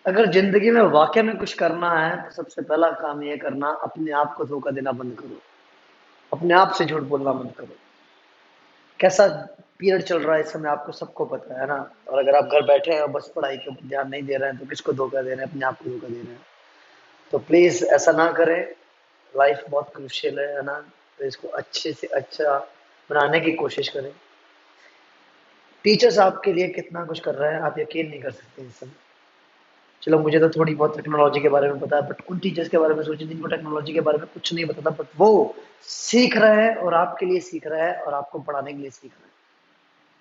अगर जिंदगी में वाकई में कुछ करना है तो सबसे पहला काम ये करना, अपने आप को धोखा देना बंद करो। अपने आप से झूठ बोलना बंद करो। कैसा पीरियड चल रहा है इस समय आपको सबको पता है ना। और अगर आप घर बैठे हैं और बस पढ़ाई के ऊपर ध्यान नहीं दे रहे हैं तो किसको धोखा दे रहे हैं? अपने आप को धोखा दे रहे हैं। तो प्लीज ऐसा ना करें। लाइफ बहुत क्रूशियल है ना। तो इसको अच्छे से अच्छा बनाने की कोशिश करें। टीचर्स आपके लिए कितना कुछ कर रहे हैं आप यकीन नहीं कर सकते इस समय। चलो मुझे तो थोड़ी बहुत टेक्नोलॉजी के बारे में पता है, बट उन टीचर्स के बारे में सोचिए जिनको टेक्नोलॉजी के बारे में कुछ नहीं पता था, बट वो सीख रहे हैं और आपके लिए सीख रहा है और आपको पढ़ाने के लिए सीख रहा है।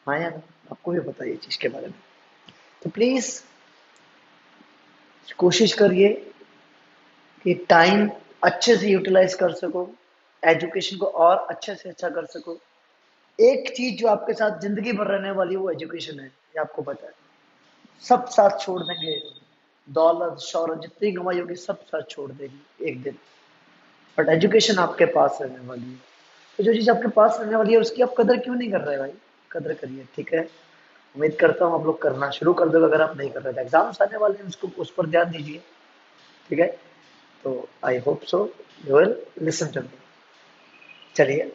हाँ यार, आपको भी पता है ये चीज के बारे में। तो प्लीज कोशिश करिए कि टाइम अच्छे से यूटिलाइज कर सको, एजुकेशन को और अच्छे से अच्छा कर सको। एक चीज जो आपके साथ जिंदगी भर रहने वाली है वो एजुकेशन है, ये आपको पता है। सब साथ छोड़ देंगे, दौलत शौहरत जितनी कमाई होगी सब साथ छोड़ देगी एक दिन, बट एजुकेशन आपके पास रहने वाली है। तो जो चीज आपके पास रहने वाली है उसकी आप कदर क्यों नहीं कर रहे भाई? कदर करिए, ठीक है। उम्मीद करता हूँ आप लोग करना शुरू कर दोगे। अगर आप नहीं कर रहे थे, एग्जाम्स आने वाले हैं, उसको उस पर ध्यान दीजिए, ठीक है। तो I hope so you will listen to me. चलिए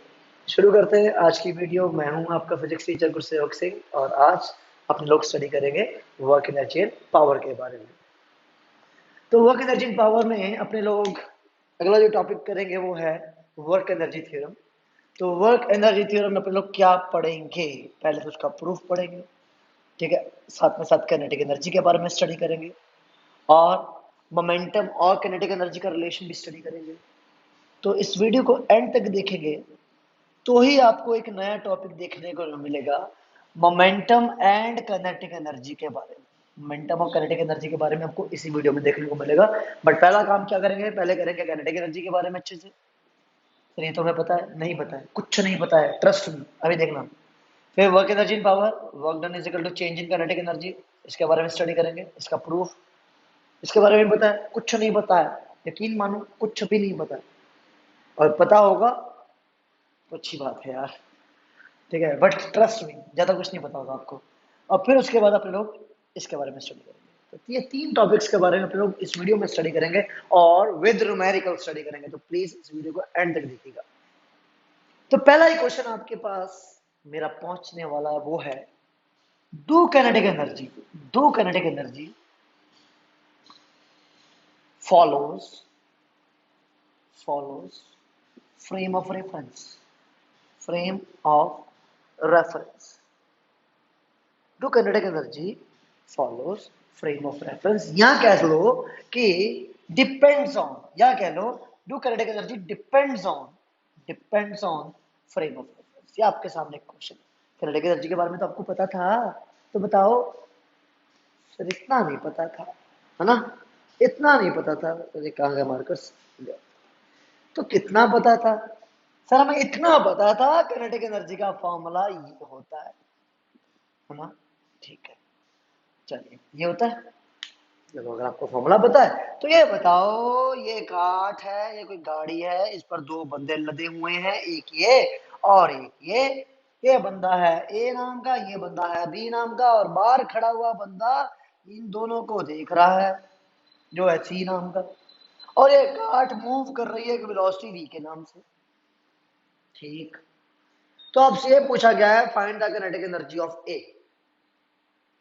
शुरू करते हैं आज की वीडियो। मैं हूं आपका फिजिक्स टीचर गुरसेवक सिंह और आज अपने लोग स्टडी करेंगे वर्क एनर्जी एंड पावर के बारे में। तो वर्क एनर्जी एंड पावर में अपने लोग अगला जो टॉपिक करेंगे वो है वर्क एनर्जी थ्योरम। तो वर्क एनर्जी थ्योरम में अपने लोग क्या पढ़ेंगे? पहले तो उसका प्रूफ पढ़ेंगे, ठीक है। साथ में साथ काइनेटिक एनर्जी के बारे में स्टडी करेंगे और मोमेंटम और काइनेटिक एनर्जी का रिलेशन भी स्टडी करेंगे। तो इस वीडियो को एंड तक देखेंगे तो ही आपको एक नया टॉपिक देखने को मिलेगा, मोमेंटम एंड काइनेटिक एनर्जी के बारे में। मोमेंटम और काइनेटिक एनर्जी के बारे में आपको इसी वीडियो में देखने को मिलेगा। बट पहला काम क्या करेंगे? पहले करेंगे काइनेटिक एनर्जी के बारे में अच्छे से। फिर ये तुम्हें पता है? नहीं पता है? कुछ नहीं पता है, ट्रस्ट मी, अभी देखना। फिर work energy in power, work done is equal to change in kinetic energy, इसके बारे में स्टडी करेंगे, इसका प्रूफ। इसके बारे में पता है? कुछ नहीं पता है, यकीन मानो कुछ भी नहीं पता है। और पता होगा तो अच्छी बात है यार, ठीक है, बट ट्रस्ट मी ज्यादा कुछ नहीं पता होगा आपको। और फिर उसके बाद अपने लोग इसके बारे में स्टडी करेंगे। तो ये तीन टॉपिक्स के बारे में अपने लोग इस वीडियो में स्टडी करेंगे और विद न्यूमेरिकल स्टडी करेंगे। तो प्लीज इस वीडियो को एंड तक देखिएगा। तो पहला ही क्वेश्चन आपके पास मेरा पहुंचने वाला वो है, do kinetic energy, do kinetic energy follows follows frame of reference, frame of reference। Do kinetic energy follows frame of reference, या कह लो कि डिपेंड्स ऑन, या कह लो do kinetic energy depends on frame of reference. ये आपके सामने एक क्वेश्चन है। काइनेटिक एनर्जी के बारे में तो आपको पता था, तो बताओ। सर इतना नहीं पता था, है ना? इतना नहीं पता था तो ये कहाँ गया मार्कस? तो कितना पता था? सर हमें इतना पता था काइनेटिक एनर्जी का फॉर्मूला ये होता है ना? ठीक है, चलिए ये होता है। देखो अगर आपको फॉर्मूला पता है तो ये बताओ, ये काठ है, ये कोई गाड़ी है, इस पर दो बंदे लदे हुए हैं, एक ये और एक ये बंदा है ए नाम का, ये बंदा है बी नाम का, और बाहर खड़ा हुआ बंदा इन दोनों को देख रहा है जो है सी नाम का। और ये काठ मूव कर रही है एक वेलोसिटी वी के नाम से, ठीक। तो आपसे ये पूछा गया है find the kinetic energy of A,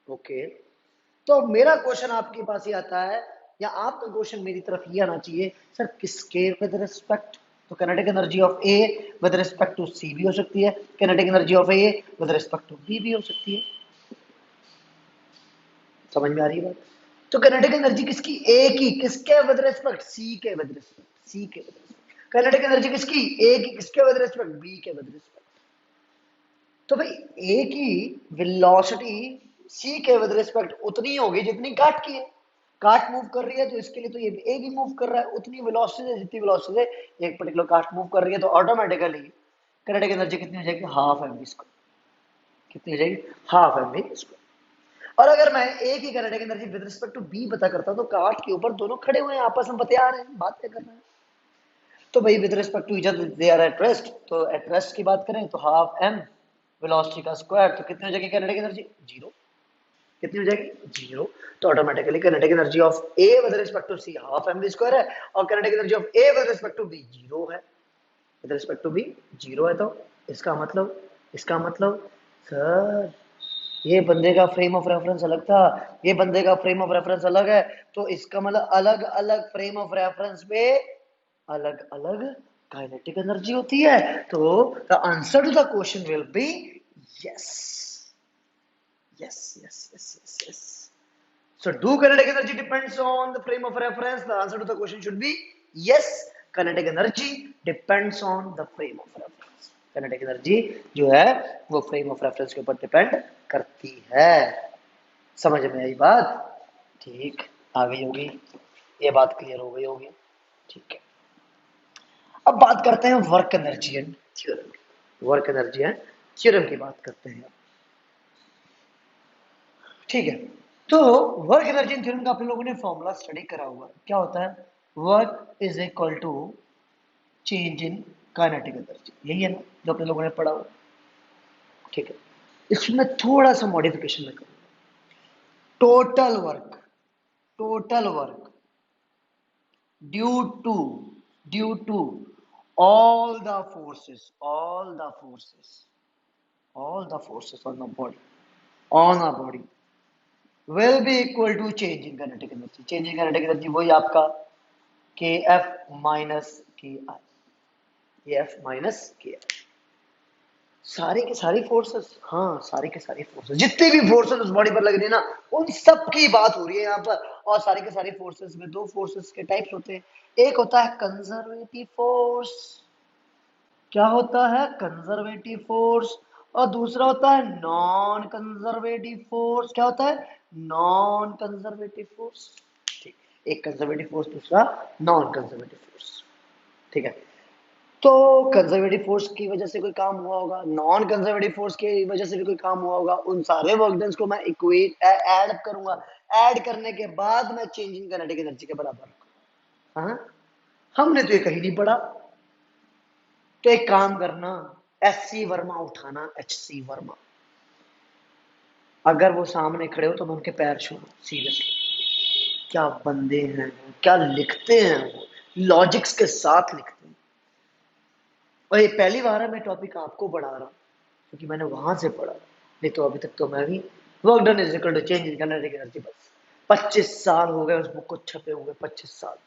okay. तो मेरा क्वेश्चन आपके पास ही आता है, या आपका क्वेश्चन मेरी तरफ ये आना चाहिए, सर किसके विद रिस्पेक्ट? तो kinetic energy of A with respect to C भी हो सकती है, kinetic energy of A with respect to B भी हो सकती है। समझ में आ रही है बात? तो काइनेटिक एनर्जी किसकी? ए की, किसके विद रिस्पेक्ट? सी के विद रिस्पेक्ट, सी के विद रिस्पेक्ट। काइनेटिक एनर्जी किसकी? ए की, किसके विद रिस्पेक्ट? बी के विद रिस्पेक्ट। तो भाई ए की वेलोसिटी सी के विद रिस्पेक्ट उतनी होगी जितनी काट की है। काट मूव कर रही है तो इसके लिए तो ये ए भी मूव कर रहा है उतनी वेलोसिटी से जितनी वेलोसिटी से एक पर्टिकुलर काट मूव कर रही है, तो ऑटोमेटिकली काइनेटिक एनर्जी कितनी हो जाएगी? Half M V square. कितनी हो जाएगी? Half M V square. और अगर मैं ए की kinetic energy with respect to B पता करता तो काट के ऊपर दोनों खड़े हुए हैं, आपस में बतिया रहे हैं, बातें कर रहे हैं। तो भाई with respect to each other they are at rest, तो एट रेस्ट की बात करें तो हाफ एम वेलोसिटी का स्क्वायर, तो कितनी हो जाएगी काइनेटिक एनर्जी? जीरो। कितनी हो जाएगी? 0। तो automatically kinetic energy of A with respect to C half mv square है, और kinetic energy of A with respect to B 0 है, विद रिस्पेक्ट टू बी 0 है। तो इसका मतलब सर ये बंदे का फ्रेम ऑफ रेफरेंस अलग था, ये बंदे का फ्रेम ऑफ रेफरेंस अलग है, तो इसका मतलब अलग अलग फ्रेम ऑफ रेफरेंस पे अलग अलग काइनेटिक एनर्जी होती है। तो the answer to the question will be yes, yes. So do kinetic energy depends on the frame of reference? The answer to the question should be yes. Kinetic energy depends on the frame of reference. Kinetic energy जो है वो frame of reference के ऊपर depend करती है। समझ में आई बात? ठीक, आ गई होगी, ये बात क्लियर हो गई होगी। ठीक है, अब बात करते हैं वर्क एनर्जी एंड थ्योरम की। वर्क एनर्जी एंड थ्योरम की बात करते हैं। ठीक है, तो वर्क एनर्जी एंड थ्योरम का आप लोगों ने फॉर्मूला स्टडी करा हुआ है। क्या होता है? Work is equal to change in kinetic energy, यही है ना जो अपने लोगों ने पढ़ा हुआ। ठीक है, इसमें थोड़ा सा मॉडिफिकेशन मैं करूंगा। Total work due to due to all the forces on the body will be equal to change in kinetic energy। change in kinetic energy वही आपका kf minus ki, kf minus ki। सारी के सारी forces, हाँ सारी के सारी forces, जितने भी फोर्सेस उस बॉडी पर लग रही है ना, उन सब की बात हो रही है यहाँ पर। और सारी के सारी फोर्सेस में दो फोर्सेस के टाइप्स होते हैं। एक होता है कंजर्वेटिव फोर्स, क्या होता है? Conservative force. और दूसरा होता है नॉन कंजर्वेटिव फोर्स। क्या होता है? Non conservative force. ठीक, एक कंजर्वेटिव फोर्स, दूसरा नॉन कंजर्वेटिव फोर्स। ठीक है, तो कंजर्वेटिव फोर्स की वजह से कोई काम हुआ होगा, नॉन कंजर्वेटिव फोर्स की वजह से भी कोई काम हुआ होगा। उन सारे वर्क डन्स को मैं इक्वेट ऐड करूंगा, ऐड करने के बाद मैं चेंज इन काइनेटिक एनर्जी के बराबर रखूंगा। हाँ, हमने तो ये कहीं नहीं पढ़ा। तो एक काम करना, एससी वर्मा उठाना, एचसी वर्मा, अगर वो सामने खड़े हो तो मैं उनके पैर छूना। सीरियसली, क्या बंदे हैं वो, क्या लिखते हैं वो, लॉजिक्स के साथ लिखते हैं। और ये पहली बार है मैं टॉपिक आपको पढ़ा रहा हूँ, क्योंकि मैंने वहां से पढ़ा, नहीं तो अभी तक तो मैं भी work done is equal to change in kinetic energy बस। 25 साल हो गए उस बुक को छपे हुए, 25 साल।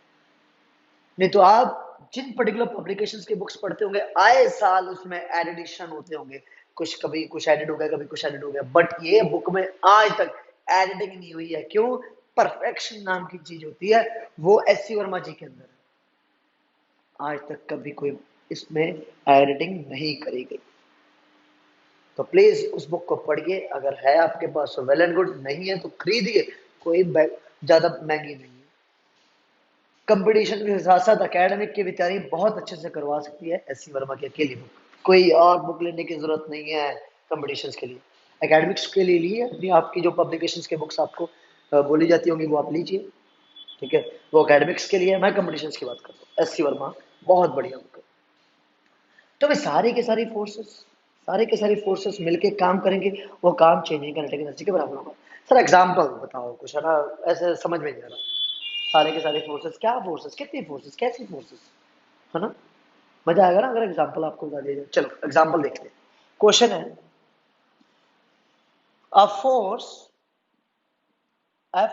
नहीं तो आप जिन पर्टिकुलर पब्लिकेशंस के बुक्स पढ़ते होंगे, आए साल उसमें एडिशन होते होंगे, कुछ कभी कुछ एडिट हो गया, कभी कुछ एडिट हो गया, बट ये बुक में आज तक एडिटिंग नहीं हुई है। क्यों? परफेक्शन नाम की चीज होती है, वो एससी वर्मा जी के अंदर है। आज तक कभी कोई इसमें एडिटिंग नहीं करी गई। तो प्लीज उस बुक को पढ़िए, अगर है आपके पास तो वेल एंड गुड, नहीं है तो खरीदिए, कोई ज्यादा महंगी नहीं है। कंपटीशन के साथ साथ एकेडमिक की भी तैयारी बहुत अच्छे से करवा सकती है एससी वर्मा की अकेली बुक। कोई और बुक लेने की जरूरत नहीं है कंपटीशंस के लिए। एकेडमिक्स के लिए लिए अपनी, आपकी जो पब्लिकेशंस के बुक्स आपको बोली जाती होंगी वो आप लीजिए। ठीक है, वो एकेडमिक्स के लिए, मैं कंपटीशंस की बात कर रहा हूँ। एससी वर्मा बहुत बढ़िया बुक है। तो वे सारे के सारी फोर्सेस मिलके काम करेंगे, वो काम चेंजिंग काइनेटिक एनर्जी के बराबर होगा। सर एग्जांपल बताओ कुछ, है ना, ऐसे समझ में नहीं आ रहा। सारे के सारे फोर्सेस, क्या फोर्सेस, कितनी फोर्सेस, कैसी फोर्सेस, है ना? मजा आएगा ना अगर एग्जांपल आपको बता दिया जाए। चलो एग्जांपल देखते हैं। क्वेश्चन है, a force F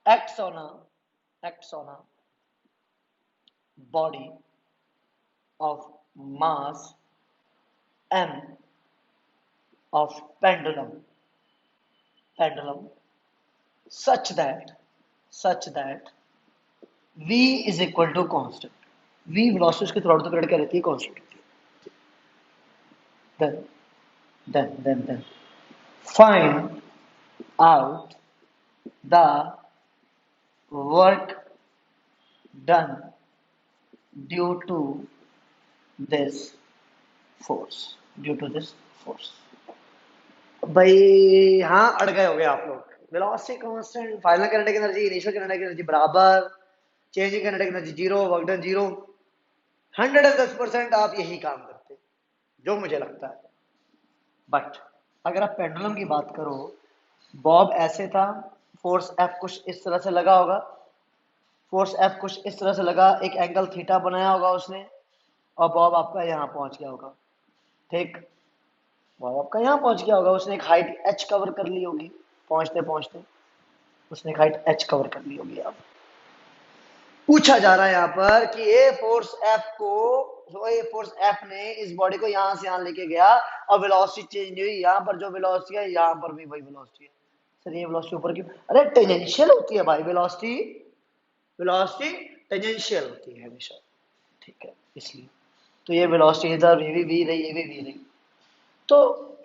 acts on a body of mass m of pendulum such that v is equal to constant। v velocity उसके थ्रू आउट द पीरियड क्या रहती है? Constant. then find out the work done due to this force। भाई हाँ, अड़ गए हो गए आप लोग। Velocity constant, final kinetic energy, initial kinetic energy बराबर, changing kinetic energy zero, work done zero. 110% आप यही काम करते, जो मुझे लगता है। बट अगर आप पेंडुलम की बात करो बॉब ऐसे था, फोर्स एफ कुछ इस तरह से लगा होगा, फोर्स एफ कुछ इस तरह से लगा, एक एंगल थीटा बनाया होगा उसने, और बॉब आपका यहाँ पहुंच गया होगा। ठीक, बॉब आपका यहाँ पहुंच गया होगा, उसने एक हाइट एच कवर कर ली होगी, पहुंचते पहुंचते उसने एक हाइट एच कवर कर ली होगी। अब पूछा जा रहा है यहाँ पर कि ये फोर्स एफ को, जो ये फोर्स एफ ने इस बॉडी को यहाँ से यहाँ लेके गया, और वेलोसिटी चेंज हुई, यहाँ पर जो वेलोसिटी है यहाँ पर भी वही वेलोसिटी है। सर ये वेलोसिटी ऊपर क्यों? अरे टेंजेंशियल होती है भाई वेलोसिटी, वेलोसिटी टेंजेंशियल होती है हमेशा। ठीक है, इसलिए तो ये वेलोसिटी इधर ये भी वी रही, ये भी वी रही। तो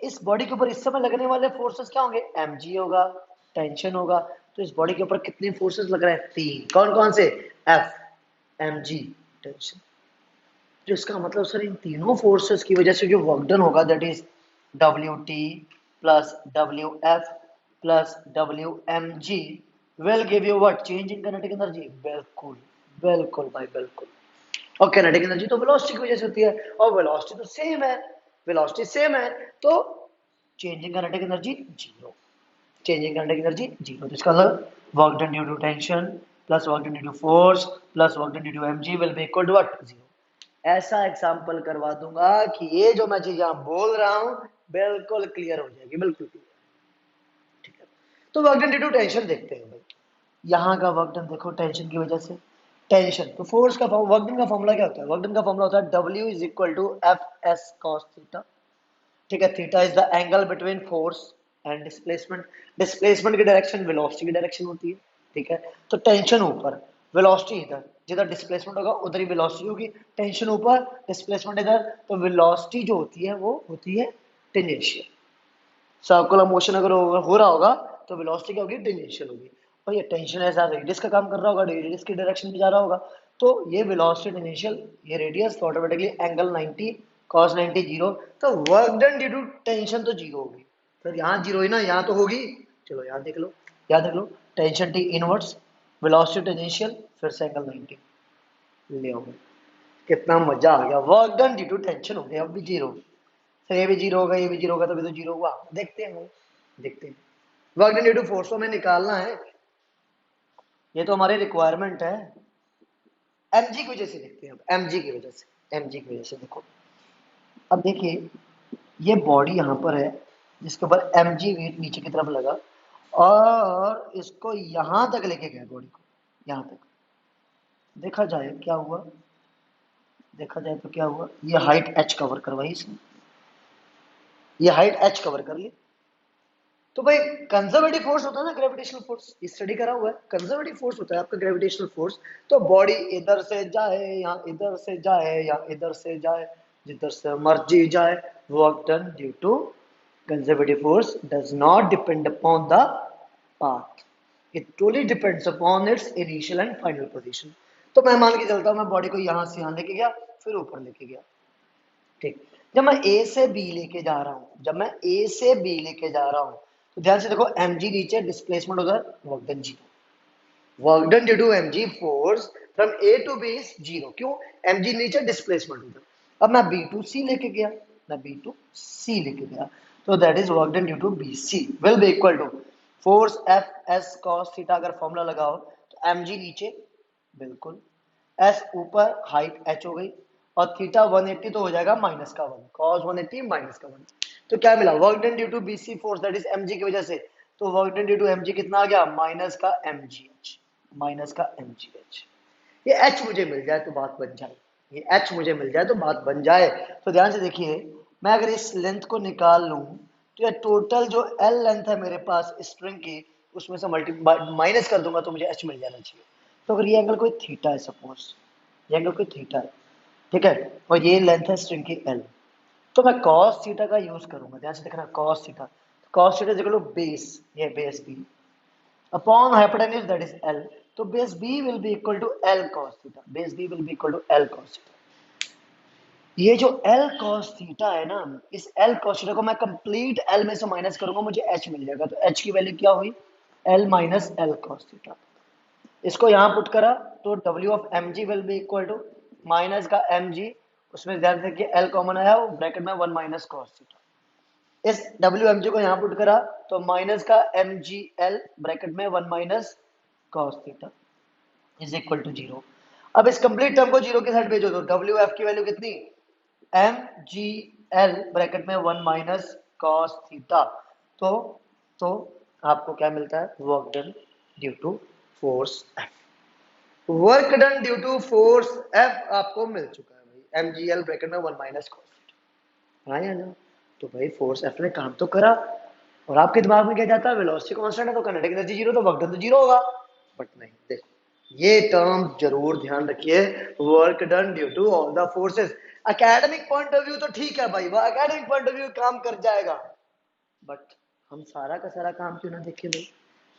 इस बॉडी के ऊपर इस समय लगने वाले फोर्सेस क्या होंगे? mg होगा, टेंशन होगा। तो इस बॉडी के ऊपर कितने फोर्सेस लग रहे हैं? 3। कौन कौन से? F, mg, tension. तो इसका मतलब सर इन तीनों फोर्सेस की वजह से जो वर्क डन होगा that is Wt plus Wf plus Wmg will give you what? Change in kinetic energy. बिल्कुल, बिल्कुल भाई बिल्कुल। और काइनेटिक एनर्जी तो वेलोसिटी की वजह से होती है, और वेलोसिटी तो सेम है, वेलोसिटी सेम है, तो changing kinetic energy zero, changing kinetic energy zero. तो इसका मतलब work done due to tension plus work done due to force plus work done due to MG will be equal to what? Zero. ऐसा example करवा दूंगा कि ये जो मैं चीज यहां बोल रहा हूं बिल्कुल क्लियर हो जाएगी, बिल्कुल क्लियर। ठीक है, तो work done due to tension देखते हैं भाई। यहाँ का वर्क डन देखो टेंशन की वजह से, टेंशन तो फोर्स का वर्क डन का फॉर्मूला क्या होता है? वर्क डन का फॉर्मूला होता है W is equal to F S cos theta. ठीक है, theta is the angle between force and displacement. Displacement की डायरेक्शन वेलोसिटी की डायरेक्शन होती है। ठीक है, तो टेंशन ऊपर, वेलोसिटी इधर, जिधर डिस्प्लेसमेंट होगा उधर ही वेलोसिटी होगी। टेंशन ऊपर, डिस्प्लेसमेंट इधर, तो वेलोसिटी जो होती है वो होती है टेंजेंशियल। सर्कुलर मोशन अगर हो रहा होगा तो वेलोसिटी क्या होगी? टेंजेंशियल होगी। और ये टेंशन ऐसा रेडियस का काम कर रहा होगा, रेडियस की डायरेक्शन में जा रहा होगा, तो ये वेलोसिटी टेंजेंशियल, ये रेडियस, तो ऑटोमेटिकली एंगल 90 cos 90 जीरो। तो work done due to tension तो जीरो होगी। फिर यहाँ जीरो ही ना, यहाँ तो होगी। चलो यहाँ देख लो, यहाँ देख लो, tension T inverse, velocity tangential, फिर से एंगल 90 ले आओ। कितना मजा आ गया, work done due to tension हो गया, अब भी जीरो। तो ये भी जीरो होगा, ये भी जीरो होगा, तभी तो जीरो हुआ। देखते हैं वो, देखते हैं। Work done due to force में निकालना है, ये तो हमारी रिक्वायरमेंट है। एमजी की वजह से देखते हैं, अब एमजी की वजह से, एमजी की वजह से देखो। अब देखिए ये बॉडी यहाँ पर है जिसके ऊपर एमजी वेट नीचे की तरफ लगा, और इसको यहाँ तक लेके गया बॉडी को, यहाँ तक। देखा जाए क्या हुआ, देखा जाए तो क्या हुआ, ये हाइट एच कवर करवाई इसने, ये हाइट एच कवर कर ली। तो भाई कंजर्वेटिव फोर्स होता है ना ग्रेविटेशनल फोर्स, स्टडी करा हुआ है, कंजर्वेटिव फोर्स होता है आपका ग्रेविटेशनल फोर्स। तो बॉडी इधर से जाए या इधर से जाए या इधर से जाए, जिधर से मर्जी जाए, work done due to conservative force does not depend upon the path, it truly depends upon its initial and final position. तो मैं मान के चलता हूं मैं बॉडी को यहां से यहां लेके गया, फिर ऊपर लेके गया। ठीक, जब मैं ए से बी लेके जा रहा हूं, जब मैं ए से बी लेके जा रहा हूं, तो ध्यान से देखो mg नीचे, डिस्प्लेसमेंट उधर, work done zero. Work done due to mg force from A to B is zero. क्यों? mg नीचे, डिस्प्लेसमेंट उधर। अब मैं बी टू सी लेके गया, मैं बी टू सी लेके गया, तो that is work done due to B C will be equal to force F S cos theta. अगर फॉर्मूला लगाओ तो mg नीचे, बिल्कुल, एस ऊपर, हाइट एच हो गई, और थीटा 180 तो हो जाएगा माइनस का 1, cos 180 माइनस का 1। तो क्या मिला? Work done due to BC force that is MG की वजह से, तो work done due to MG कितना आ गया? माइनस का एमजीएच, माइनस का एमजीएच। ये एच मुझे मिल जाए तो बात बन जाए, ये एच मुझे मिल जाए तो बात बन जाए। तो ध्यान से देखिए, मैं अगर इस लेंथ को निकाल लूं तो ये टोटल जो एल लेंथ है मेरे पास स्ट्रिंग की, उसमें से मल्टी माइनस कर दूंगा तो मुझे एच मिल जाना चाहिए। तो अगर ये एंगल कोई थीटा है, सपोज ये एंगल कोई थीटा है, ठीक है, और ये लेंथ है स्ट्रिंग की एल, तो मैं cos थीटा का यूज करूंगा। ध्यान से देखना, cos theta, cos theta equal to base, ये base B upon hypotenuse that is L. तो base B will be equal to L cos theta, base B will be equal to L cos theta. ये जो L cos theta है ना, इस L cos theta को मैं complete L में से माइनस करूंगा, मुझे एच मिल जाएगा। तो एच की वैल्यू क्या हुई? L minus L cos theta. इसको यहां पुट करा तो W of mg will be equal to minus का mg, उसमें ध्यान से कि L कॉमन आया, वो ब्रैकेट में 1 माइनस cos थीटा। इस डब्ल्यू एम जी को यहाँ पुट करा तो माइनस का एम जी एल ब्रैकेट में 1 minus cos theta is equal to 0। अब इस कंप्लीट टर्म को 0 के साइड भेजो तो डब्ल्यू एफ की वैल्यू कितनी, एम जी एल ब्रैकेट में 1 माइनस कॉस थीटा। तो तो आपको क्या मिलता है, work done due to force F. Work done due to force F आपको मिल चुका है भाई, एम जी एल ब्रैकेट में 1 माइनस कॉस थीटा। हाँ या ना? तो भाई फोर्स एफ ने काम तो करा। और आपके दिमाग में क्या जाता है, वेलोसिटी कांस्टेंट है तो काइनेटिक एनर्जी जीरो, तो वर्क डन तो जीरो होगा। बट नहीं, देखो ये टर्म जरूर ध्यान रखिए, work done due to all the forces. Academic point of view तो ठीक है भाई, वो एकेडमिक पॉइंट ऑफ व्यू काम कर जाएगा, बट हम सारा का सारा काम क्यों ना देखें भाई,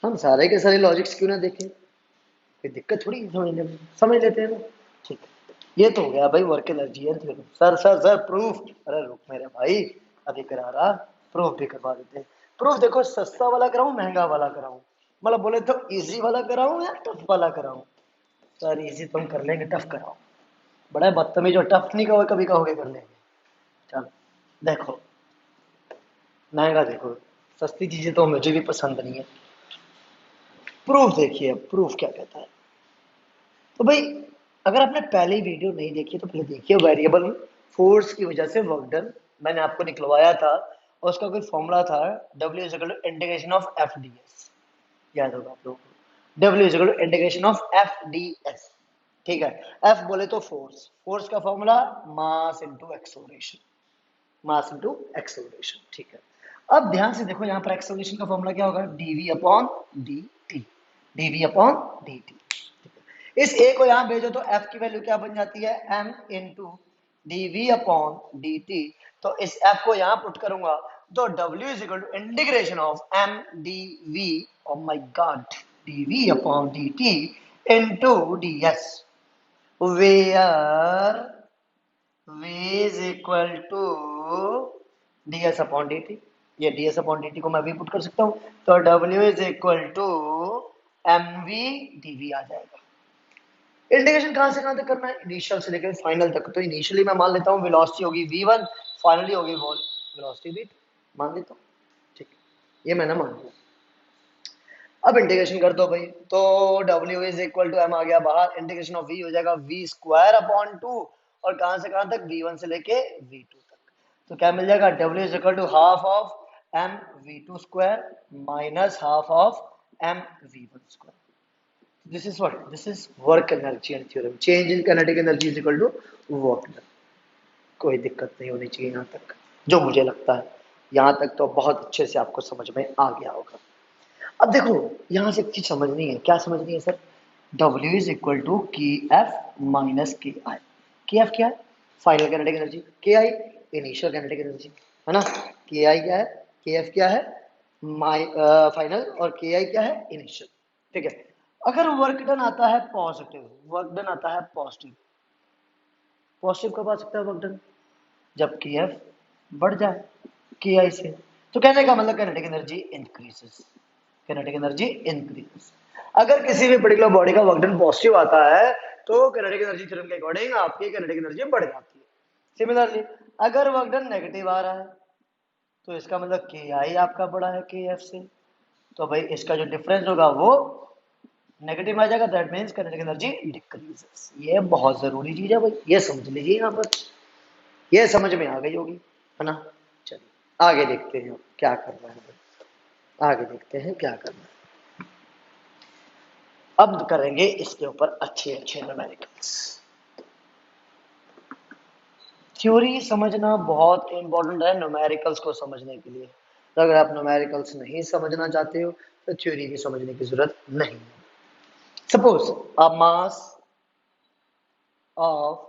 हम सारे के सारे लॉजिक्स क्यों ना देखें, कोई दिक्कत थोड़ी है समझने में, समझ लेते हैं ना। ठीक है, ये तो हो गया भाई वर्क एनर्जी है theorem. Sir sir sir proof, अरे रुक मेरे भाई, अभी करा रहा, प्रूफ भी करवा देते हैं। प्रूफ देखो, सस्ता वाला कराऊं महंगा वाला कराऊं, मतलब बोले तो इजी वाला कराऊं या टफ वाला कराऊं। सर इजी तो हम कर लेंगे, टफ कराओ। बड़ा बदतमीज, जो टफ नहीं कहोगे कभी कहोगे कर लेंगे। चलो देखो, महंगा देखो, सस्ती चीजें तो मुझे भी पसंद नहीं है। प्रूफ देखिए, प्रूफ क्या कहता है। तो भाई अगर आपने पहले ही वीडियो नहीं देखी तो पहले देखिए, वेरिएबल फोर्स की वजह से वर्क डन मैंने आपको निकलवाया था, और उसका कोई फॉर्मूला था W is equal to integration of F D S, याद होगा आप लोगों को, W is equal to integration of F D S. ठीक है, एफ बोले तो फोर्स, फोर्स का formula mass into acceleration, mass into acceleration. ठीक है, अब ध्यान से देखो, यहाँ पर एक्सेलरेशन का फॉर्मूला क्या होगा, DV upon D T, DV upon D T. इस ए को यहां भेजो तो एफ की वैल्यू क्या बन जाती है, M into D V upon D T. तो इस एफ को यहां पुट करूंगा तो W is equal to integration of M D V, O my God, D V upon D T into D S, where v is equal to ds upon dt। ये ds upon dt को मैं भी put कर सकता हूं, तो w is equal to mv dv आ जाएगा। Integration कहां से कहां तक करना है, इनिशियल से लेकर फाइनल तक। तो इनिशियली मैं मान लेता हूं वेलोसिटी होगी v1, फाइनली होगी वेलोसिटी v2, मान लेता हूं। ठीक, ये मैंने मान लिया। अब इंटीग्रेशन कर दो भाई, तो w is equal to m आ गया बाहर, इंटीग्रेशन ऑफ v हो जाएगा v स्क्वायर अपॉन 2, और कहां से कहां तक, v1 से लेके v2 तक। तो क्या मिल जाएगा, w is equal to half of m v2 square minus half of m v1 square. This is what, this is work energy and theorem, change in kinetic energy is equal to work done. कोई दिक्कत नहीं होनी चाहिए यहाँ तक, जो मुझे लगता है यहाँ तक तो बहुत अच्छे से आपको समझ में आ गया होगा। अब देखो यहां से एक चीज समझनी है, क्या समझनी है sir, W is equal to K F minus K I. के एफ क्या है, फाइनल काइनेटिक एनर्जी, के आई इनिशियल काइनेटिक एनर्जी, है ना। के आई क्या है, के एफ क्या है, फाइनल, और के आई क्या है, इनिशियल। ठीक है, अगर वर्क डन आता है पॉजिटिव, वर्क डन आता है पॉजिटिव, पॉजिटिव कब आ सकता है वर्क डन, जब के एफ बढ़ जाए के आई से। तो कहने का मतलब kinetic energy increases, kinetic energy increases. अगर किसी भी पर्टिकुलर बॉडी का वर्क डन पॉजिटिव आता है तो काइनेटिक एनर्जी थ्योरम के अकॉर्डिंग आपकी काइनेटिक एनर्जी बढ़ जाती है। सिमिलरली अगर वर्क डन नेगेटिव आ रहा है तो इसका मतलब के आई आपका बड़ा है के एफ से, तो भाई इसका जो डिफरेंस होगा वो नेगेटिव आ जाएगा, that means kinetic energy decreases. ये बहुत जरूरी चीज है भाई, ये समझ लीजिए यहाँ पर, ये समझ में आ गई होगी, है ना। चलिए आगे देखते हैं क्या करना है, आगे देखते हैं क्या करना है। अब करेंगे इसके ऊपर अच्छे अच्छे न्यूमेरिकल्स। थ्योरी समझना बहुत इंपॉर्टेंट है न्यूमेरिकल्स को समझने के लिए। तो अगर आप न्यूमेरिकल्स नहीं समझना चाहते हो तो थ्योरी भी समझने की जरूरत नहीं है। Suppose a mass of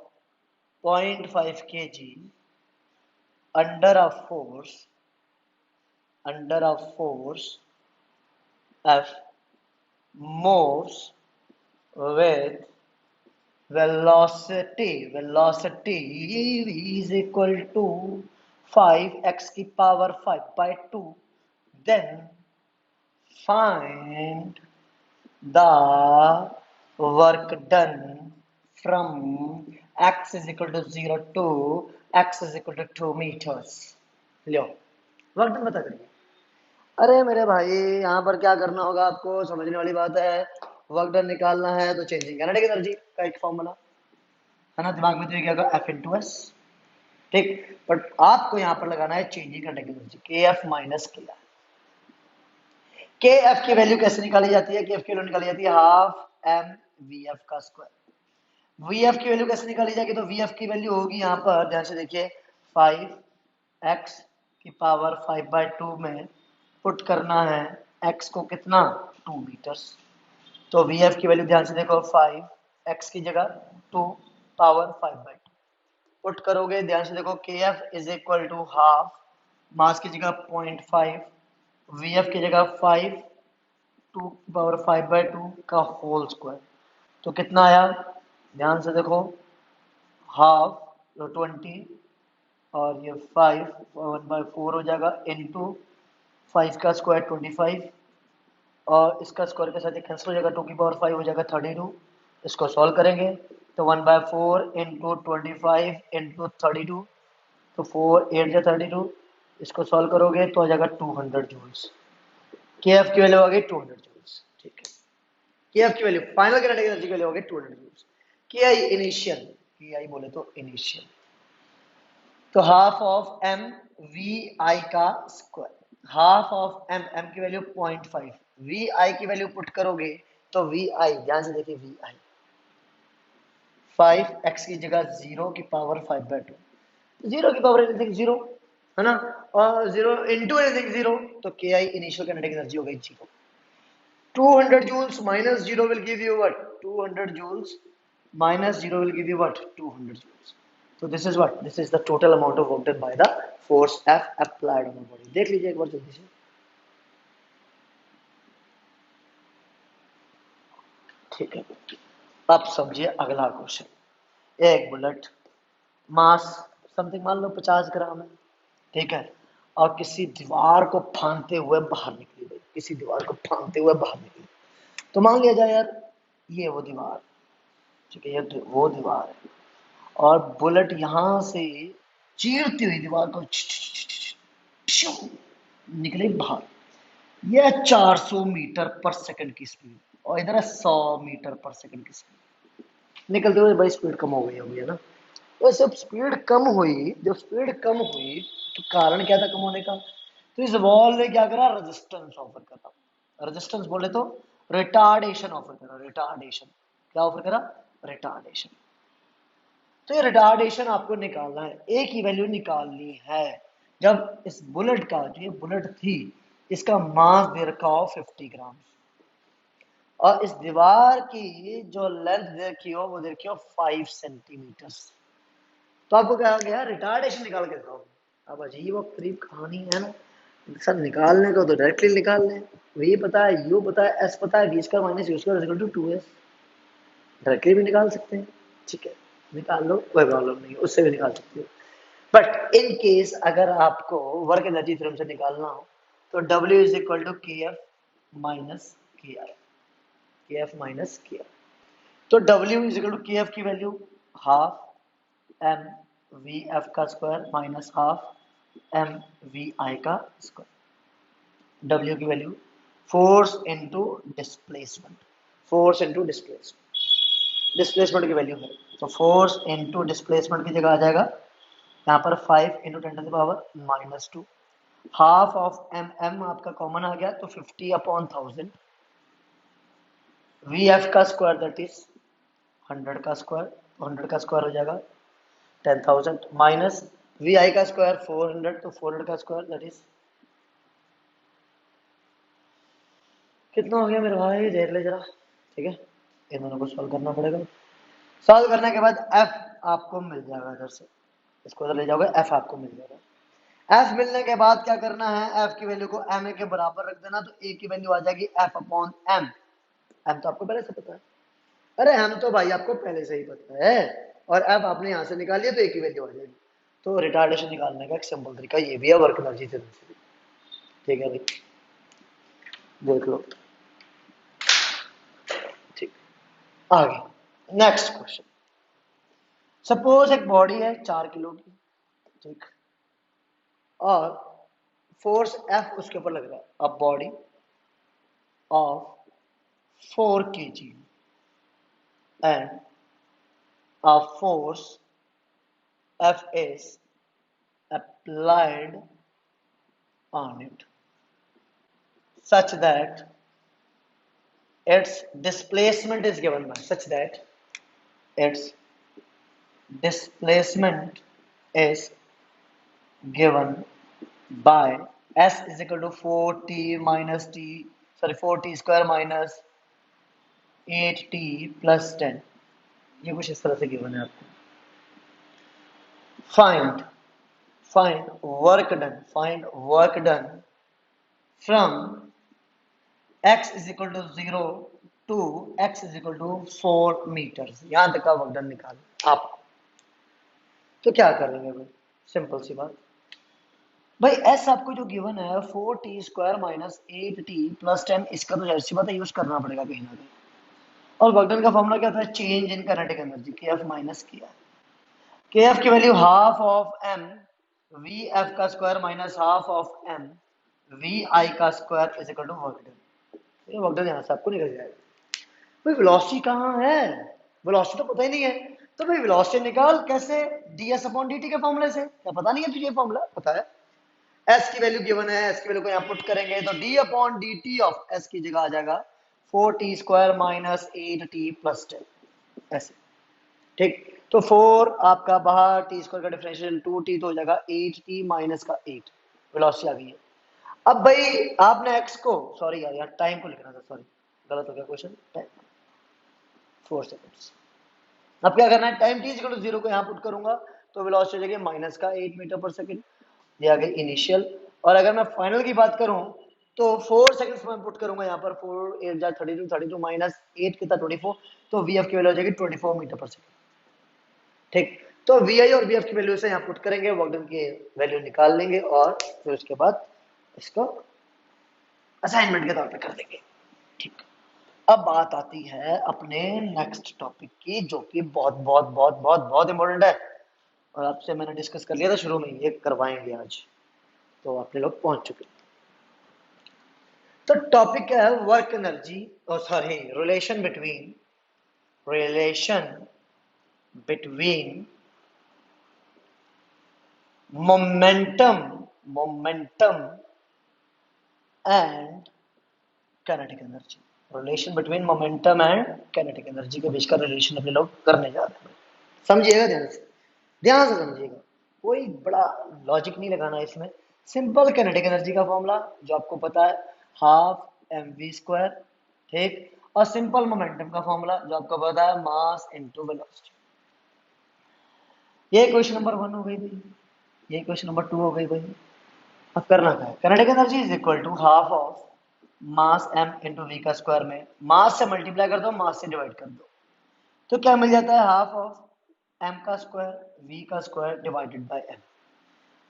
0.5 kg under a force F moves with velocity is equal to 5x की power 5/2, then find the work done from x is equal to 0 to x is equal to 2 meters। Low work done पता करिए। अरे मेरे भाई यहाँ पर क्या करना होगा आपको, समझने वाली बात है। वर्क डन निकालना है तो चेंजिंग काइनेटिक एनर्जी का एक फॉर्मूला है ना, दिमाग में तो ये क्या होगा, एफ इंटू एस। ठीक, बट आपको यहाँ पर लगाना है changing kinetic energy, K F minus K R. K F की वैल्यू कैसे निकाली जाती है, के एफ की वैल्यू निकाली जाती है हाफ एम वी एफ का स्क्वायर। वी एफ की वैल्यू कैसे निकाली जाएगी, तो वी एफ की वैल्यू होगी यहाँ पर, ध्यान से देखिए, 5x की पावर 5/2 में पुट करना है x को कितना, 2 मीटर्स। तो वी एफ की वैल्यू ध्यान से देखो, 5x की जगह 2 पावर 5/2 पुट करोगे, ध्यान से देखो, K F is equal to half, mass की जगह 0.5, वी एफ की जगह 5, 2 पावर 5/2 का होल स्क्वायर। तो कितना आया, ध्यान से देखो, हाफ तो 20 और ये 5 1/4 हो जाएगा, इंटू 5 का स्क्वायर 25 और इसका स्क्वायर के साथ ये कैंसिल हो जाएगा, 2 की पावर 5 हो जाएगा 32। इसको सॉल्व करेंगे तो 1/4 इंटू 25 इंटू 32, तो 4 8 या 32। इसको सॉल्व करोगे तो आ जाएगा 200 जूल्स। के एफ की वैल्यू आ गई 200 जूल्स। ठीक है, के एफ की वैल्यू फाइनल काइनेटिक एनर्जी की वैल्यू हो गई 200 जूल्स। के आई इनिशियल, के आई बोले तो इनिशियल, तो half of M V I का square, half of M, M की वैल्यू 0.5, वी आई की वैल्यू पुट करोगे तो वी आई, ध्यान से देखिए, वी आई 5x की जगह 0 की पावर 5/2, 0 की पावर एनीथिंग 0 है ना, और 0 इंटू एनीथिंग 0, तो के आई इनिशियल काइनेटिक एनर्जी हो गई 0। 200 joules minus 0 will give you what? 200 joules minus 0 will give you what? 200 joules. So this is what? This is the total amount of work done by the force F applied on the body. देख लीजिए एक बार जल्दी से। ठीक है, अब समझिए अगला क्वेश्चन। एक बुलेट, मास समथिंग मान लो 50 ग्राम है, ठीक है, और किसी दीवार को फांदते हुए बाहर निकली भाई, किसी दीवार को फांदते हुए बाहर निकली। तो मान लिया जाए यार ये वो दीवार, ठीक है, ये वो दीवार है और बुलेट यहां से चीरती हुई दीवार को निकले बाहर। यह 400 मीटर पर सेकंड की स्पीड और इधर है 100 मीटर पर सेकंड की स्पीड। निकलते हुए भाई स्पीड कम हो गई होगी, है ना। तो जब स्पीड कम हुई, जब स्पीड कम हुई तो कारण क्या था कम होने का, तो इस वॉल ने क्या करा, रेजिस्टेंस ऑफर करा। रेजिस्टेंस बोले तो रिटार्डेशन ऑफर करा, रिटार्डेशन क्या ऑफर करा, रिटार्डेशन। तो ये रिटार्डेशन आपको निकालना है, ए की वैल्यू निकालनी है। जब इस बुलेट का, जो ये बुलेट थी, इसका मास दे रखा हो 50 ग्राम और इस दीवार की जो लेंथ दे रखी हो वो दे रखी हो 5 सेंटीमीटर, तो आपको क्या हो गया, रिटार्डेशन निकाल के दिखाओ। अब अजीब और करीब कहानी है ना, सर निकालने को तो डायरेक्टली निकाल लें, वी पता है, यू पता है, एस पता है, V square minus U square equal to 2s, directly भी निकाल सकते हैं। ठीक है, निकाल लो, कोई प्रॉब्लम नहीं है, उससे भी निकाल सकते हो। बट इन केस अगर आपको वर्क एनर्जी थ्योरम से निकालना हो तो W is equal to K F minus K R, K F minus K R. तो W is equal to K F की value half M V F का square minus half M V I का square. W की value force into displacement, force into displacement, displacement की value है, तो force into displacement की जगह आ जाएगा यहाँ पर 5 into 10⁻²। Half of M, M आपका कॉमन आ गया तो 50/1000, वी एफ का स्क्वायर दैट इज 100 का स्क्वायर, 100 का स्क्वायर हो जाएगा 10,000 माइनस वी आई का स्क्वायर 400, तो 400 का स्क्वायर दैट इज कितना हो गया मेरे भाई, देख ले जरा। ठीक है, इन दोनों को सॉल्व करना पड़ेगा। सॉल्व करने के बाद एफ आपको मिल जाएगा, इधर से इसको इधर ले जाओगे, एफ आपको मिल जाएगा। एफ मिलने के बाद क्या करना है, एफ की वैल्यू को एम ए के बराबर रख देना, तो ए की वैल्यू आ जाएगी एफ अपॉन एम। एम तो आपको पहले से पता है, अरे एम तो भाई आपको पहले से ही पता है, और एफ आपने यहां से निकाल लिया तो ए की वैल्यू आ जाएगी। तो रिटार्डेशन निकालने का एक सिंपल तरीका ये भी है वर्क एनर्जी से। ठीक है भाई, देख लो। ठीक, आगे नेक्स्ट क्वेश्चन। सपोज एक बॉडी है 4 किलो की, ठीक, और फोर्स F उसके ऊपर लग रहा है, a body of 4 kg and a force F is applied on it such that its displacement is given by such that its displacement is given by S is equal to 4t minus t, sorry 4t square minus 8t plus 10. ये कुछ इस तरह से given है आपको. Find work done from x is equal to 0 to x is equal to 4 meters. यहां तक का वर्क डन निकाल आप. तो क्या करेंगे भाई, सिंपल सी बात भाई, एस आपको जो गिवन है 4t square minus 8t plus 10, इसका तो जाहिर सी बात है यूज करना पड़ेगा कहीं ना कहीं. और वर्क डन का फॉर्मूला क्या था, change in kinetic energy, K F minus किया, के एफ की value half of M V F का square minus half of M V I का square is equal to work done. ये work done यहाँ से आपको निकल जाएगा. भाई वेलोसिटी कहाँ है, वेलोसिटी तो पता ही नहीं है, तो भाई वेलोसिटी निकाल कैसे, ds अपॉन dt के फॉर्मूले से. क्या पता नहीं है तुझे फॉर्मूला पता है, s की वैल्यू गिवन है, s की वैल्यू को यहाँ पुट करेंगे तो d upon dt of s की जगह आ जाएगा 4t square minus 8t plus 10 ऐसे. ठीक, तो 4 आपका बाहर t स्क्वायर का डिफरेंशियल 2t तो हो जाएगा 8t माइनस का 8. वेलोसिटी आ गई है. अब भाई आपने x को, सॉरी यार टाइम को लिखना था, सॉरी गलत हो गया क्वेश्चन, टाइम 4 सेकंड्स. अब क्या करना है, टाइम t इक्वल टू 0 को यहाँ पुट करूंगा तो वेलोसिटी हो जाएगी माइनस का 8 मीटर पर सेकंड. ये आ गई इनिशियल. और अगर मैं फाइनल की बात करूं तो 4 सेकंड्स में पुट करूंगा यहाँ पर, 4 8 जा 32 32 माइनस 8 कितना 24, तो वी एफ की वैल्यू हो जाएगी 24 मीटर पर सेकंड. ठीक, तो वी आई और वी एफ की वैल्यू से यहाँ पुट करेंगे, वर्क डन की वैल्यू निकाल लेंगे और फिर उसके बाद इसको असाइनमेंट के तौर पे कर देंगे. ठीक, अब बात आती है अपने नेक्स्ट टॉपिक की, जो कि बहुत बहुत बहुत बहुत बहुत इंपॉर्टेंट है और आपसे मैंने डिस्कस कर लिया था शुरू में, ये करवाएंगे आज, तो आपने लोग पहुंच चुके. तो टॉपिक क्या है, वर्क एनर्जी, और sorry relation between momentum and kinetic energy. Relation between momentum and kinetic energy के बीच का रिलेशन अपने लोग करने जा रहे हैं. समझिएगा ध्यान से समझिएगा, कोई बड़ा लॉजिक नहीं लगाना इसमें. सिंपल काइनेटिक एनर्जी का फॉर्मूला जो आपको पता है, हाफ एम वी स्क्वायर. ठीक, और सिंपल मोमेंटम का फॉर्मूला जो आपको पता है, मास इनटू वेलोसिटी. ये क्वेश्चन नंबर 1 हो गई भाई, ये क्वेश्चन नंबर 2 हो गई भाई. अब करना क्या है, kinetic energy is equal to half of mass m into v का स्क्वायर, में मास से मल्टीप्लाई कर दो, मास से डिवाइड कर दो, तो क्या मिल जाता है, हाफ ऑफ m का स्क्वायर v का स्क्वायर डिवाइडेड बाय m.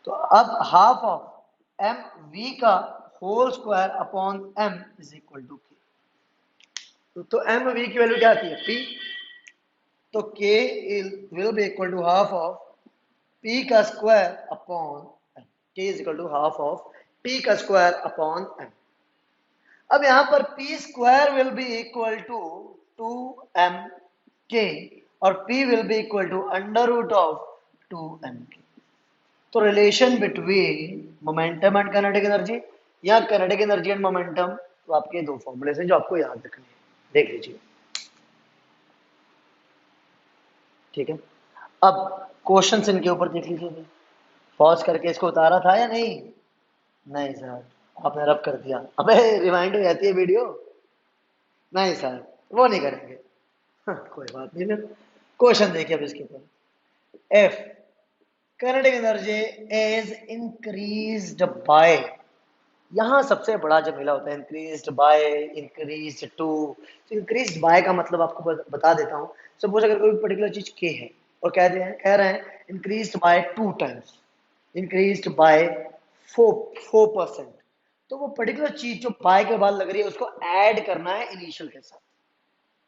तो अब हाफ ऑफ m v का whole square upon m is equal to k. तो m v की वैल्यू क्या आती है, p, तो k will be equal to half of p का square upon m. k is equal to half of p का square upon m. अब यहां पर p square will be equal to 2mk और p will be equal to under root of 2mk. तो relation between momentum and kinetic energy या kinetic energy and momentum, तो आपके दो फॉर्मूले हैं जो आपको याद रखने हैं, देख लीजिए. ठीक है, अब क्वेश्चन इनके ऊपर देख लीजिए. पॉज करके इसको उतारा था या नहीं, नहीं सर आपने रब कर दिया, अबे रिमाइंड हो जाती है वीडियो, नहीं सर वो नहीं करेंगे. कोई बात नहीं, फिर क्वेश्चन देखिए अब इसके ऊपर. F kinetic energy is increased by, यहां सबसे बड़ा जमेला होता है इंक्रीज्ड बाय, इंक्रीज्ड टू. तो इंक्रीज्ड बाय का मतलब आपको बता देता हूं. सपोज अगर कोई पर्टिकुलर चीज k है और कह रहे हैं increased by 2 times, increased by 4%, तो वो पर्टिकुलर चीज जो बाय के बाद लग रही है उसको ऐड करना है इनिशियल के साथ.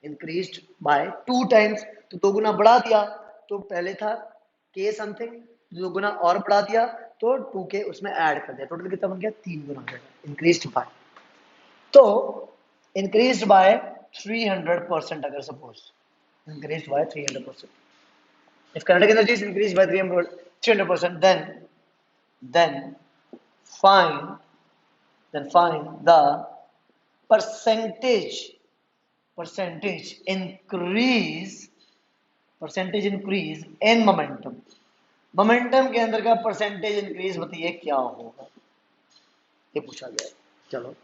इंक्रीज्ड बाय 2 टाइम्स, तो 2 गुना बढ़ा दिया, तो पहले था k समथिंग, 2 गुना और बढ़ा दिया तो 2 के उसमें ऐड कर दिया, टोटल कितना बन गया 3 गुना हो जाएगा, इंक्रीज्ड बाय, तो इंक्रीज्ड बाय 300% अगर suppose increased by 300%. If kinetic energy is increased by 300%, then find the percentage increase in momentum. Momentum के अंदर का परसेंटेज इंक्रीज बताइए क्या होगा, ये पूछा गया है। चलो,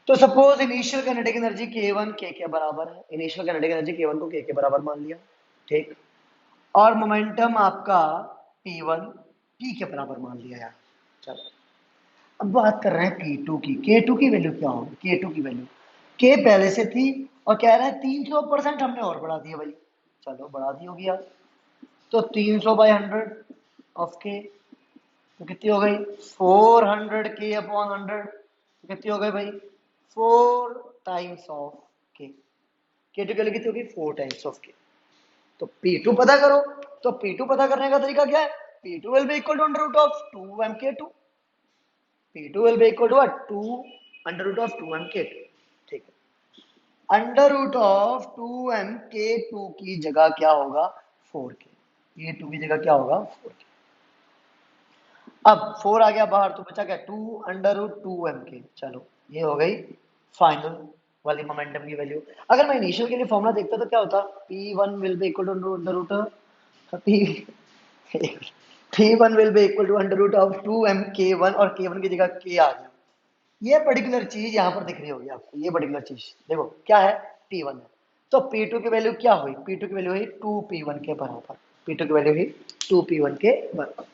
तो suppose initial kinetic energy K1 K के बराबर है, इनिशियल काइनेटिक एनर्जी K1 को K के बराबर मान लिया, ठीक, और मोमेंटम आपका P1 P के बराबर मान लिया यार। चलो, अब बात कर रहे हैं K2 की, K2 की वैल्यू क्या होगी, K2 की वैल्यू K पहले से थी और कह रहा है 300% हमने और बढ़ा दिया भाई, चलो बढ़ा दी होगी यार, तो 300/100 ऑफ K, तो कितनी हो गई 400 K अपॉन 100, तो कितनी हो गई भाई 4 टाइम्स ऑफ K, K2 की वैल्यू कितनी होगी 4 टाइम्स ऑफ K। तो P2 पता करो, तो P2 पता करने का तरीका क्या है, P2 will be equal to under root of 2mk2, P2 will be equal to what 2 under root of 2mk2, ठीक है, अंडर रूट ऑफ 2mk2 की जगह क्या होगा 4k, ये 2 की जगह क्या होगा 4k, अब 4 आ गया बाहर तो बचा क्या 2 अंडर रूट 2mk, चलो ये हो गई फाइनल वाली मोमेंटम की वैल्यू। अगर मैं इनिशियल के लिए फॉर्मूला देखता तो क्या होता, P1 will be equal to under root P P1 will be equal to under root of 2mk1 और k1 की जगह k आ गया, ये पर्टिकुलर चीज यहां पर दिख रही होगी आपको, ये पर्टिकुलर चीज देखो क्या है P1 है, तो P2 की वैल्यू क्या हुई, P2 की वैल्यू हुई 2P1 के बराबर, P2 की वैल्यू हुई 2P1 के बराबर।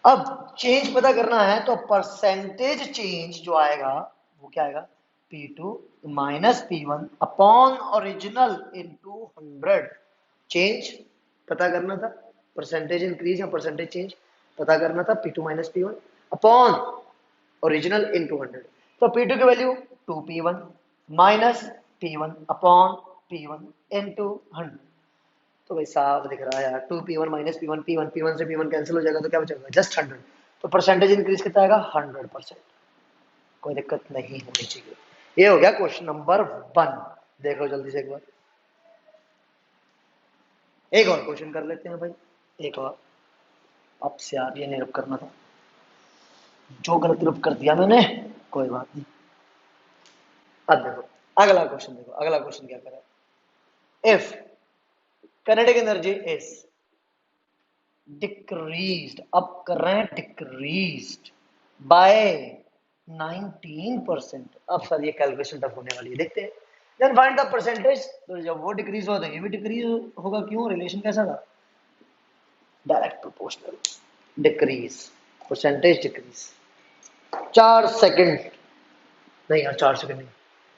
अब चेंज पता करना है तो परसेंटेज चेंज जो आएगा वो क्या आएगा P2 minus P1 upon original into 100, change पता करना था, परसेंटेज इंक्रीज या परसेंटेज चेंज पता करना था, P2 minus P1 upon original into 100, तो P2 की value 2P1 minus P1 upon P1 into 100, तो भाई साफ दिख रहा है यार 2P1 माइनस P1, P1 से P1 कैंसिल हो जाएगा तो क्या बचेगा जस्ट 100, तो परसेंटेज इंक्रीज कितना आएगा 100%, कोई दिक्कत नहीं होनी चाहिए। ये हो गया क्वेश्चन नंबर 1, देख लो जल्दी से एक बार, एक और क्वेश्चन कर लेते हैं भाई, एक और, अब से यार ये नहीं रब करना था, जो गलत रब कर दिया मैंने कोई बात नहीं। अब देखो अगला क्वेश्चन, देखो अगला क्वेश्चन क्या करा, if kinetic energy is decreased, अब कर रहे हैं डिक्रीज्ड बाय 19%, अब सर ये कैलकुलेशन टफ होने वाली है, देखते हैं, देन फाइंड द परसेंटेज, तो जब वो डिक्रीज हो तो ये भी डिक्रीज होगा, क्यों रिलेशन कैसा था direct proportional, decrease percentage decrease, 4 second नहीं यार 4 सेकंड नहीं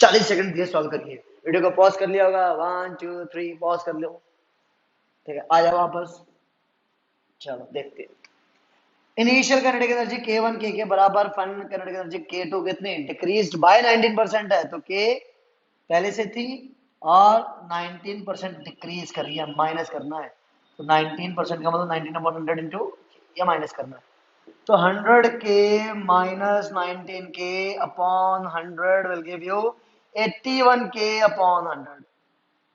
40 सेकंड दिए सॉल्व करिए, वीडियो को पॉज कर लिया होगा 1 2 3 पॉज कर लो, ठीक है आ जाओ वापस, चलो देखते हैं, initial kinetic energy K1 K के बराबर, फाइनल काइनेटिक एनर्जी K2 कितनी डिक्रीज्ड बाय 19% है, तो K पहले से थी और 19% डिक्रीज कर रही है, माइनस करना है, तो 19% का मतलब 19/100 इंटू ये माइनस करना है, तो 100K minus 19K upon 100 will give you 81K upon 100,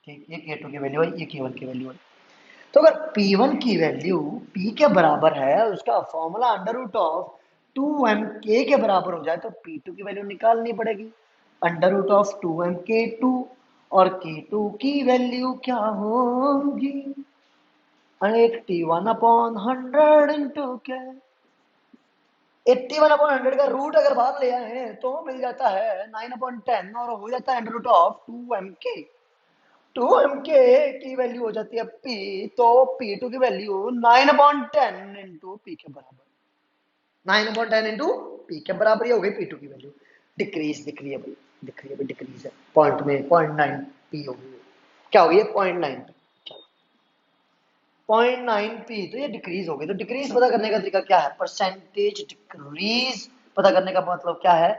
ठीक, ये K2 की वैल्यू है, ये K1 की वैल्यू है, तो अगर P1 की वैल्यू P के बराबर है, उसका formula under root of 2mk के बराबर हो जाए तो P2 की वैल्यू निकालनी पड़ेगी, अंडर रूट ऑफ 2mk2, और K2 की वैल्यू क्या होगी 81 अपॉन 100 इंटू क्या, 81 अपॉन 100 का रूट अगर बाहर ले आए तो मिल जाता है 9/10 और हो जाता है under root of 2mk, 2mk की वैल्यू हो जाती है P, तो P2 की वैल्यू 9/10 इंटू P के बराबर, 9/10 इंटू P के बराबर, ये हो गई P2 की वैल्यू, डिक्रीज दिख रही है भाई, दिख रही है भाई डिक्रीज है, पॉइंट में 0.9 P हो गई, क्या हो गई 0.9 P, 0.9 P, तो ये डिक्रीज हो गई, तो डिक्रीज पता करने का तरीका क्या है, परसेंटेज डिक्रीज पता करने का मतलब क्या है,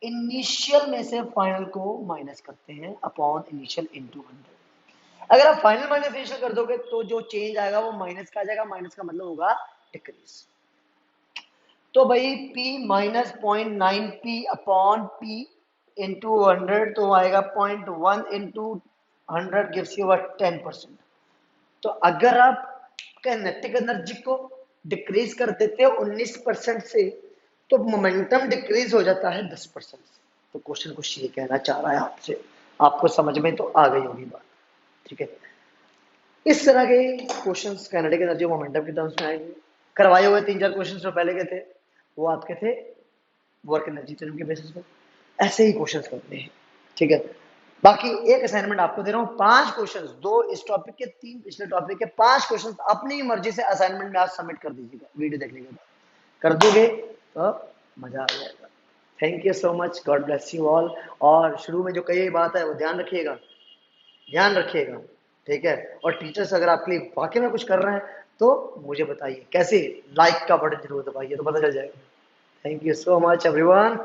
इनिशियल में से फाइनल को माइनस करते हैं अपॉन इनिशियल इंटू 100, अगर आप फाइनल माइनस इनिशियल कर दोगे तो जो चेंज आएगा वो माइनस का आ जाएगा, माइनस का मतलब होगा डिक्रीज, तो भाई P minus 0.9P upon P into 100 तो आएगा 0.1 इंटू 100 गिव्स यू 10%। तो अगर आप काइनेटिक एनर्जी को डिक्रीज कर देते हो 19% से, तो मोमेंटम डिक्रीज हो जाता है 10% से। तो क्वेश्चन कुछ ये कहना चाह रहा है आपसे, आपको समझ में तो आ गई होगी बात, ठीक है। इस तरह के क्वेश्चंस काइनेटिक एनर्जी मोमेंटम के टर्म्स में आएंगे। करवाए हुए 3-4 क्वेश्चन जो पहले के थे वो आपके थे वर्क एनर्जी थ्योरम के बेसिस पर। ऐसे ही क्वेश्चंस करते हैं, ठीक है। बाकी एक असाइनमेंट आपको दे रहा हूँ, 5 क्वेश्चंस, 2 इस टॉपिक के, 3 पिछले टॉपिक के, 5 क्वेश्चंस अपनी मर्जी से असाइनमेंट में आज सबमिट कर दीजिएगा वीडियो देखने के बाद। कर दोगे तो मजा आ जाएगा। Thank you so much, God bless you all. और शुरू में जो कही बात है वो ध्यान रखिएगा, ध्यान रखिएगा, ठीक है। और टीचर्स अगर आपके लिए वाकई में कुछ कर रहे हैं तो मुझे बताइए कैसे, लाइक का बटन जरूर दबाइए तो पता चल जाएगा। Thank you so much everyone.